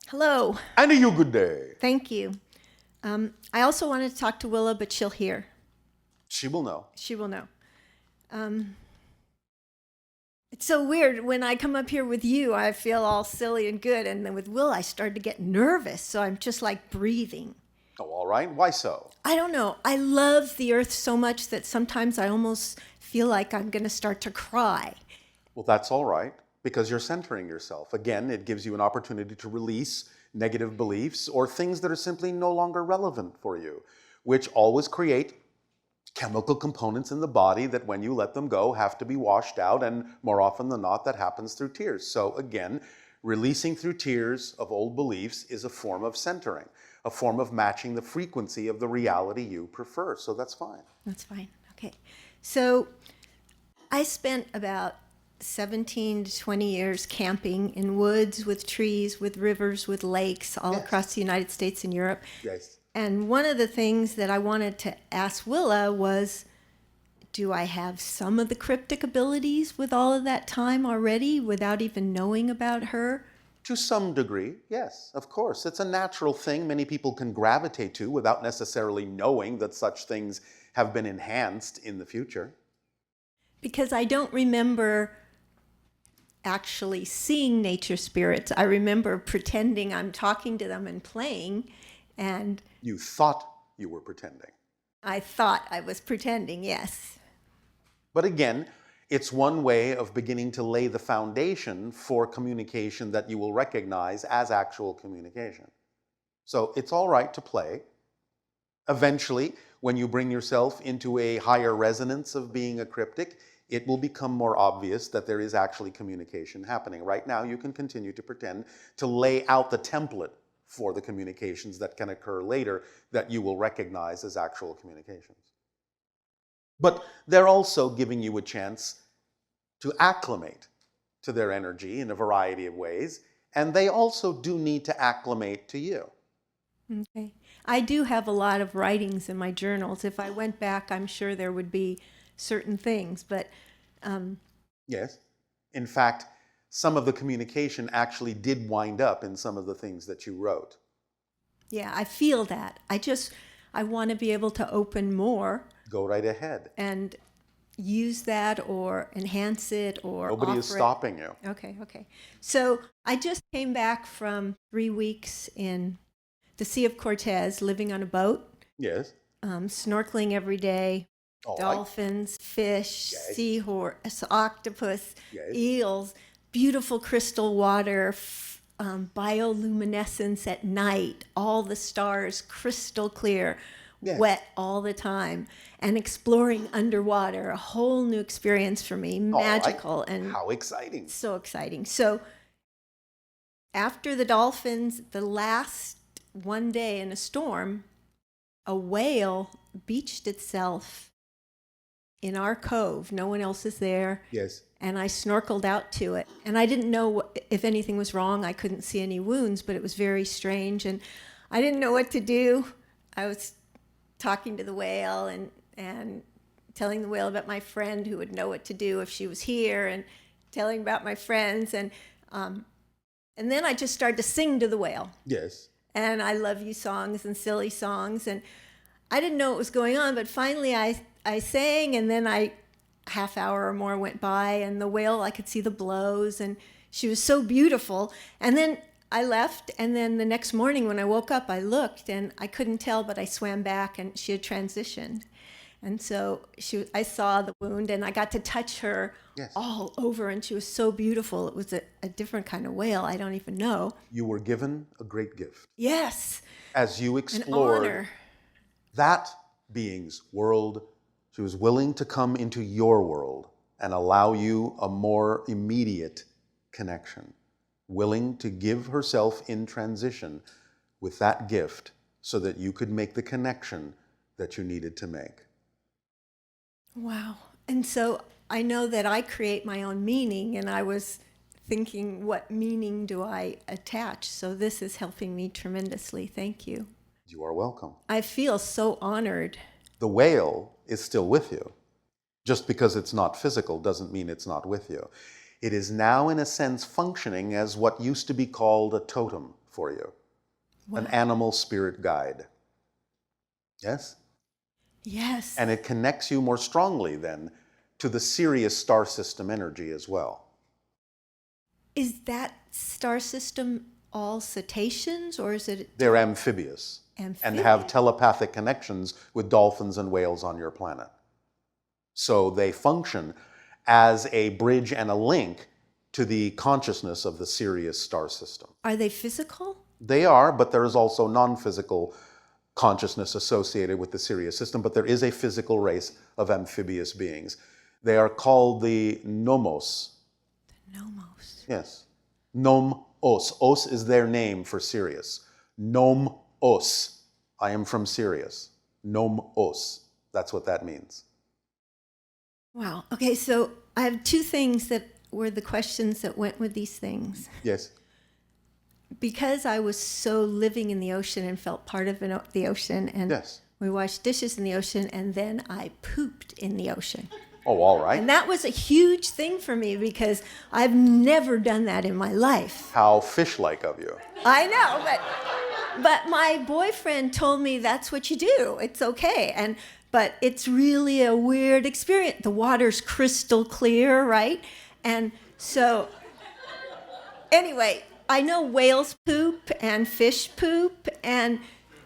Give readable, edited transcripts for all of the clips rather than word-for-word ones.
Hello. And a you good day. Thank you. I also wanted to talk to Willa, but she'll hear. She will know. She will know. It's so weird. When I come up here with you, I feel all silly and good. And then with Will, I started to get nervous. So I'm just like breathing. Oh, all right. Why so? I don't know. I love the earth so much that sometimes I almost feel like I'm going to start to cry. Well, that's all right, because you're centering yourself. Again, it gives you an opportunity to release negative beliefs or things that are simply no longer relevant for you, which always create chemical components in the body that when you let them go have to be washed out, and more often than not that happens through tears. So again, releasing through tears of old beliefs is a form of centering, a form of matching the frequency of the reality you prefer. So that's fine. That's fine. Okay. So I spent about 17 to 20 years camping in woods with trees, with rivers, with lakes all across the United States and Europe. Yes. And one of the things that I wanted to ask Willa was, do I have some of the cryptic abilities with all of that time already without even knowing about her? To some degree, yes, of course. It's a natural thing many people can gravitate to without necessarily knowing that such things have been enhanced in the future. Because I don't remember actually seeing nature spirits. I remember pretending I'm talking to them and playing, and You thought you were pretending. I thought I was pretending, yes. But again, it's one way of beginning to lay the foundation for communication that you will recognize as actual communication. So it's all right to play. Eventually, when you bring yourself into a higher resonance of being a cryptic, it will become more obvious that there is actually communication happening. Right now, you can continue to pretend to lay out the template for the communications that can occur later that you will recognize as actual communications. But they're also giving you a chance to acclimate to their energy in a variety of ways, and they also do need to acclimate to you. Okay. I do have a lot of writings in my journals. If I went back, I'm sure there would be certain things, but Yes. In fact, some of the communication actually did wind up in some of the things that you wrote. yeah, I feel that. I want to be able to open more Go right ahead. and use that or enhance it or Nobody is offer it. stopping you. Okay. So I just came back from 3 weeks in the Sea of Cortez, living on a boat, Yes. snorkeling every day, All right. dolphins, fish, Yes. seahorse, octopus, Yes. eels, beautiful crystal water, bioluminescence at night, all the stars crystal clear, Yes. wet all the time, and exploring underwater, a whole new experience for me, magical and How exciting. so exciting. So after the dolphins, the last one day in a storm, a whale beached itself in our cove. No one else is there. Yes. And I snorkeled out to it. And I didn't know if anything was wrong. I couldn't see any wounds, but it was very strange. And I didn't know what to do. I was talking to the whale and telling the whale about my friend who would know what to do if she was here, and telling about my friends. And then I just started to sing to the whale. Yes. And I love you songs and silly songs. And I didn't know what was going on, but finally I sang, and then half hour or more went by, and the whale, I could see the blows, and she was so beautiful. And then I left, and then the next morning when I woke up, I looked, and I couldn't tell, but I swam back, and she had transitioned. And so I saw the wound, and I got to touch her all over, and she was so beautiful. It was a different kind of whale. I don't even know. You were given a great gift. Yes. As you An explored honor. that being's world, she was willing to come into your world and allow you a more immediate connection, willing to give herself in transition with that gift so that you could make the connection that you needed to make. Wow. And so I know that I create my own meaning, and I was thinking, what meaning do I attach? So this is helping me tremendously. Thank you. You are welcome. I feel so honored. The whale is still with you. Just because it's not physical doesn't mean it's not with you. It is now, in a sense, functioning as what used to be called a totem for you. Wow. An animal spirit guide. Yes? Yes. And it connects you more strongly then to the Sirius star system energy as well. Is that star system all cetaceans, or is it They're amphibious and have telepathic connections with dolphins and whales on your planet. So they function as a bridge and a link to the consciousness of the Sirius star system. Are they physical? They are, but there is also non-physical consciousness associated with the Sirius system, but there is a physical race of amphibious beings. They are called the Nomos. The Nomos. Yes. Nom-os. Os is their name for Sirius. Nom-os. I am from Sirius. Nom-os. That's what that means. Wow. Okay, so I have two things that were the questions that went with these things. Yes. Because I was so living in the ocean and felt part of the ocean, and Yes. we washed dishes in the ocean, and then I pooped in the ocean. Oh, all right. And that was a huge thing for me because I've never done that in my life. How fish-like of you. I know, but my boyfriend told me that's what you do. It's okay. But it's really a weird experience. The water's crystal clear, right? And so anyway, I know whales poop and fish poop, and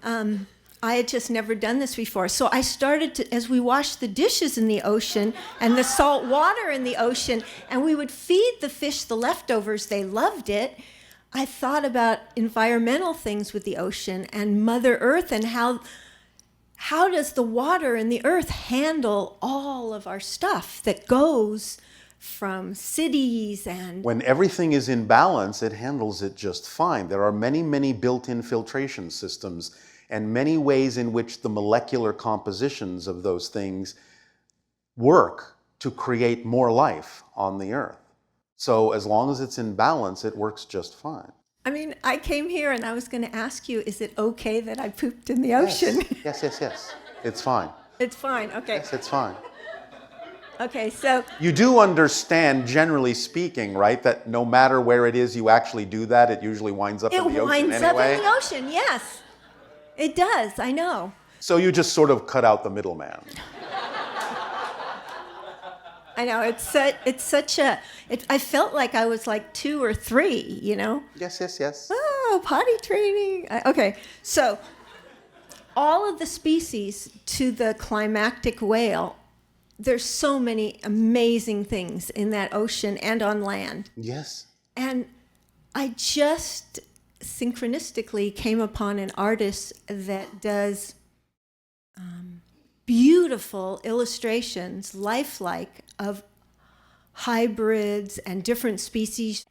I had just never done this before. So I started to, as we washed the dishes in the ocean and the salt water in the ocean, and we would feed the fish the leftovers, they loved it. I thought about environmental things with the ocean and Mother Earth, and how does the water and the earth handle all of our stuff that goes from cities and... When everything is in balance, it handles it just fine. There are many, many built-in filtration systems and many ways in which the molecular compositions of those things work to create more life on the earth. So as long as it's in balance, it works just fine. I mean, I came here and I was going to ask you, is it okay that I pooped in the ocean? Yes. Yes. It's fine. It's fine, okay. Yes, it's fine. Okay, so... You do understand, generally speaking, right, that no matter where it is you actually do that, it usually winds up in the ocean anyway? It winds up in the ocean, yes. It does, I know. So you just sort of cut out the middleman. I know, it's such a... I felt like I was like 2 or 3, you know? Yes. Oh, potty training. Okay, so all of the species to the climactic whale, there's so many amazing things in that ocean and on land. Yes. And I just synchronistically came upon an artist that does beautiful illustrations, lifelike, of hybrids and different species.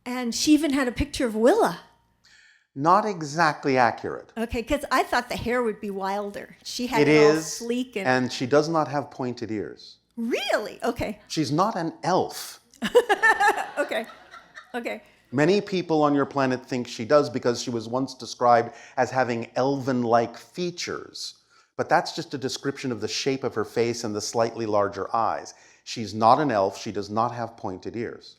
And she even had a picture of Willa. Not exactly accurate. Okay, because I thought the hair would be wilder. She had it all sleek and she does not have pointed ears. Really? Okay. She's not an elf. Okay. Many people on your planet think she does because she was once described as having elven-like features. But that's just a description of the shape of her face and the slightly larger eyes. She's not an elf. She does not have pointed ears.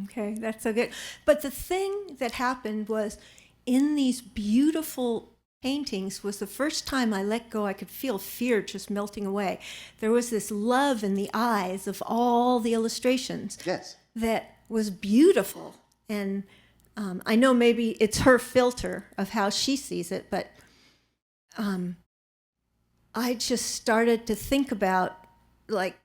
Okay, that's so good. But the thing that happened was, in these beautiful paintings was the first time I let go. I could feel fear just melting away. There was this love in the eyes of all the illustrations. Yes. That was beautiful. And I know maybe it's her filter of how she sees it, but I just started to think about, like,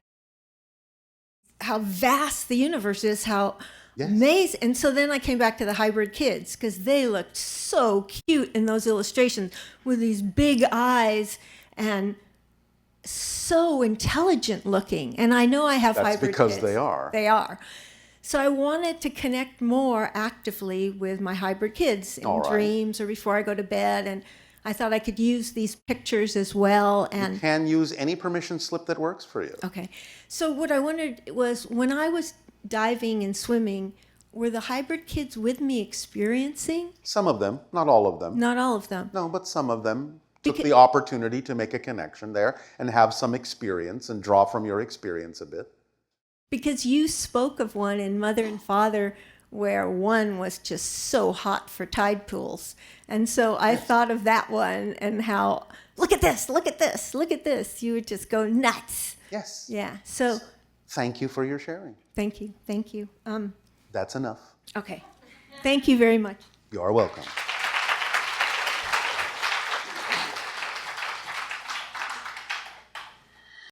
how vast the universe is, how amazing. And so then I came back to the hybrid kids, because they looked so cute in those illustrations with these big eyes and so intelligent looking. And I know I have hybrid kids. That's because they are. They are. So I wanted to connect more actively with my hybrid kids in dreams or before I go to bed. And I thought I could use these pictures as well. And you can use any permission slip that works for you. Okay. So what I wondered was, when I was diving and swimming, were the hybrid kids with me experiencing? Some of them, not all of them. Not all of them. No, but some of them took the opportunity to make a connection there and have some experience and draw from your experience a bit. Because you spoke of one in Mother and Father where one was just so hot for tide pools. And so I thought of that one and how, look at this, look at this, look at this. You would just go nuts. Yes. Yeah. So Thank you for your sharing. thank you. Thank you. That's enough. Okay. Thank you very much. You're welcome.